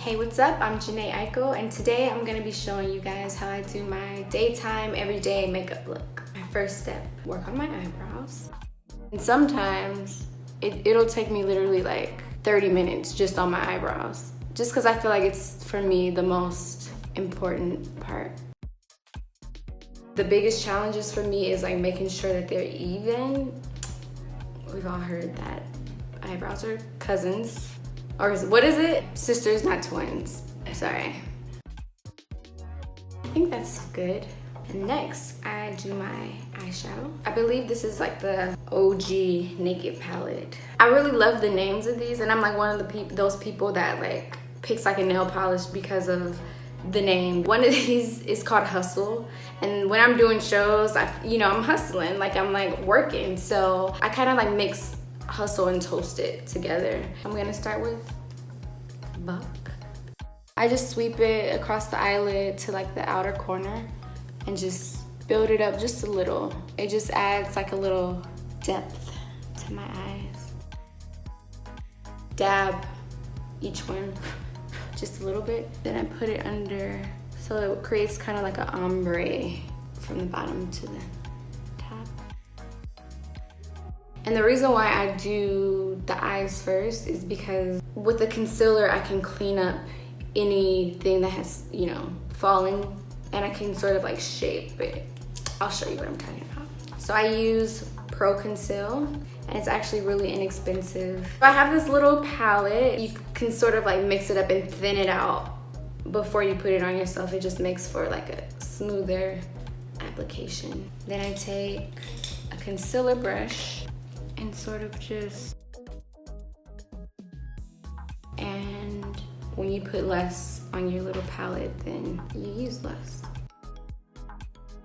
Hey, what's up? I'm Jhené Aiko, and today I'm gonna be showing you guys how I do my daytime, everyday makeup look. My first step, work on my eyebrows. And sometimes it'll take me literally like 30 minutes just on my eyebrows. Just because I feel like it's, for me, the most important part. The biggest challenges for me is like making sure that they're even. We've all heard that eyebrows are cousins. Or what is it? Sisters, not twins. Sorry. I think that's good. And next, I do my eyeshadow. I believe this is like the OG Naked palette. I really love the names of these, and I'm like one of those people that like picks like a nail polish because of the name. One of these is called Hustle, and when I'm doing shows, I'm hustling, like I'm like working. So I kind of like mix Hustle and Toast it together. I'm gonna start with Buck. I just sweep it across the eyelid to like the outer corner and just build it up just a little. It just adds like a little depth to my eyes. Dab each one just a little bit. Then I put it under, so it creates kind of like an ombre from the bottom to the top. And the reason why I do the eyes first is because with the concealer, I can clean up anything that has, fallen, and I can sort of like shape it. I'll show you what I'm talking about. So I use Pro Conceal, and it's actually really inexpensive. I have this little palette. You can sort of like mix it up and thin it out before you put it on yourself. It just makes for like a smoother application. Then I take a concealer brush and sort of just, and when you put less on your little palette, then you use less.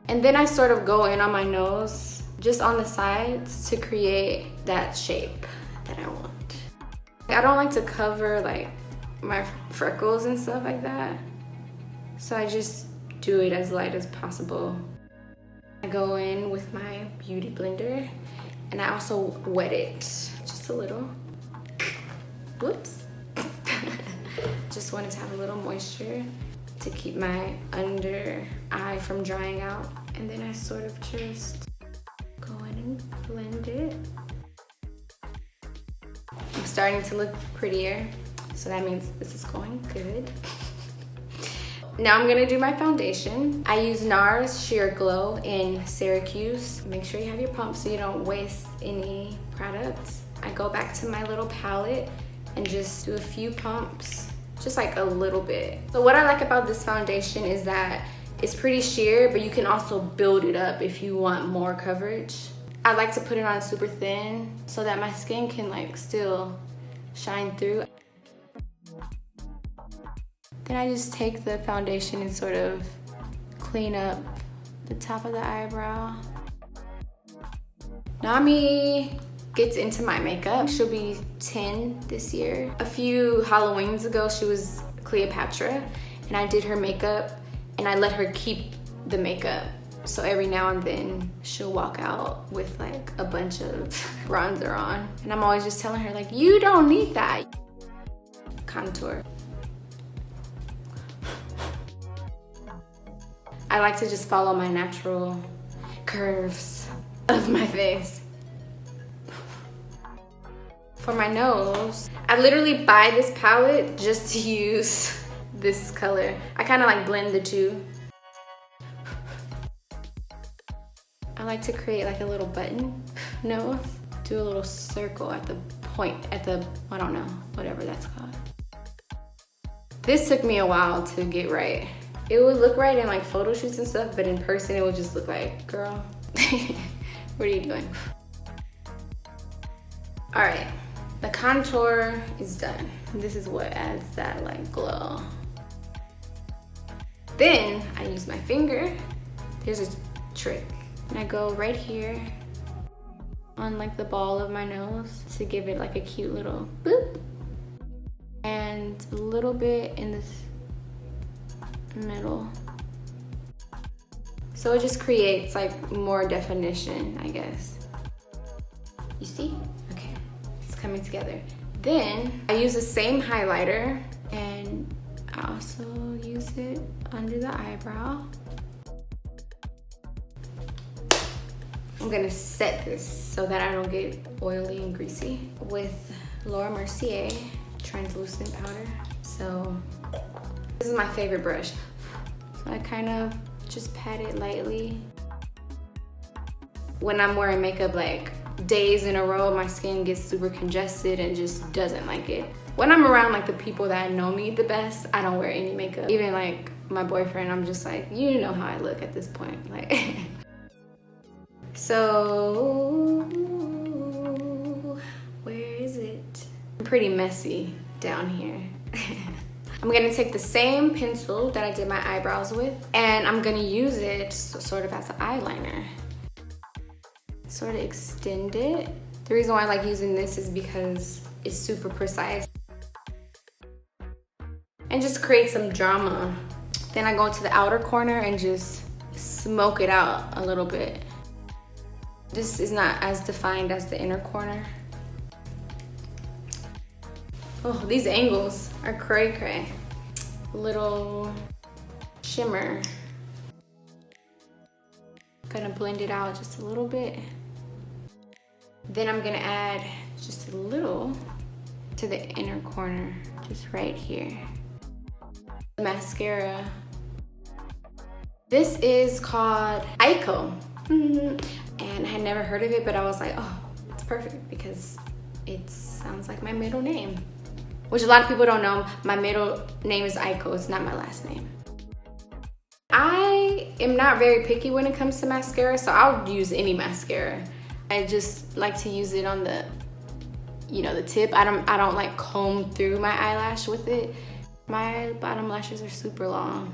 And then I sort of go in on my nose, just on the sides, to create that shape that I want. I don't like to cover like my freckles and stuff like that, so I just do it as light as possible. I go in with my beauty blender, and I also wet it just a little. Whoops. Just wanted to have a little moisture to keep my under eye from drying out. And then I sort of just go in and blend it. I'm starting to look prettier, so that means this is going good. Now I'm gonna do my foundation. I use NARS Sheer Glow in Syracuse. Make sure you have your pump so you don't waste any products. I go back to my little palette and just do a few pumps, just like a little bit. So what I like about this foundation is that it's pretty sheer, but you can also build it up if you want more coverage. I like to put it on super thin so that my skin can like still shine through. Then I just take the foundation and sort of clean up the top of the eyebrow. Nami gets into my makeup. She'll be 10 this year. A few Halloweens ago, she was Cleopatra, and I did her makeup, and I let her keep the makeup. So every now and then, she'll walk out with like a bunch of bronzer on. And I'm always just telling her like, you don't need that. Contour. I like to just follow my natural curves of my face. For my nose, I literally buy this palette just to use this color. I kind of like blend the two. I like to create like a little button nose. Do a little circle at the point, I don't know, whatever that's called. This took me a while to get right. It would look right in like photo shoots and stuff, but in person it would just look like, girl, what are you doing? All right, the contour is done. This is what adds that like glow. Then I use my finger. Here's a trick. And I go right here on like the ball of my nose to give it like a cute little boop. And a little bit in this middle. So it just creates like more definition, I guess. You see? Okay, it's coming together. Then I use the same highlighter and I also use it under the eyebrow. I'm gonna set this so that I don't get oily and greasy with Laura Mercier translucent powder. So this is my favorite brush. So I kind of just pat it lightly. When I'm wearing makeup like days in a row, my skin gets super congested and just doesn't like it. When I'm around like the people that know me the best, I don't wear any makeup. Even like my boyfriend, I'm just like, you know how I look at this point. Like, so where is it? I'm pretty messy down here. I'm gonna take the same pencil that I did my eyebrows with, and I'm gonna use it sort of as an eyeliner. Sort of extend it. The reason why I like using this is because it's super precise and just create some drama. Then I go into the outer corner and just smoke it out a little bit. This is not as defined as the inner corner. Oh, these angles are cray cray. Little shimmer. Gonna blend it out just a little bit. Then I'm gonna add just a little to the inner corner, just right here. Mascara. This is called Aiko. And I had never heard of it, but I was like, oh, it's perfect because it sounds like my middle name. Which a lot of people don't know, my middle name is Aiko, it's not my last name. I am not very picky when it comes to mascara, so I'll use any mascara. I just like to use it on the, you know, the tip. I don't like comb through my eyelash with it. My bottom lashes are super long.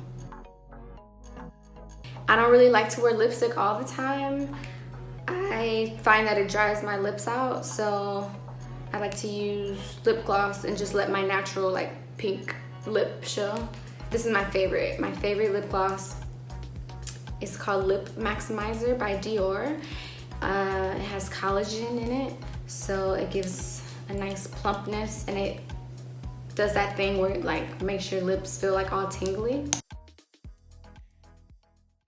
I don't really like to wear lipstick all the time. I find that it dries my lips out, so I like to use lip gloss and just let my natural like pink lip show. This is my favorite lip gloss. It's called Lip Maximizer by Dior. It has collagen in it, so it gives a nice plumpness, and it does that thing where it like makes your lips feel like all tingly.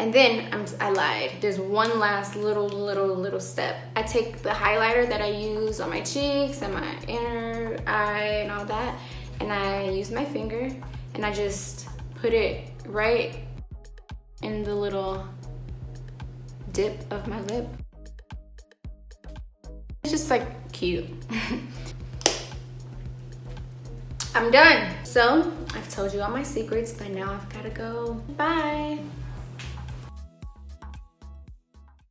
And then I lied. There's one last little step. I take the highlighter that I use on my cheeks and my inner eye and all that, and I use my finger and I just put it right in the little dip of my lip. It's just like cute. I'm done. So I've told you all my secrets, but now I've gotta go. Bye.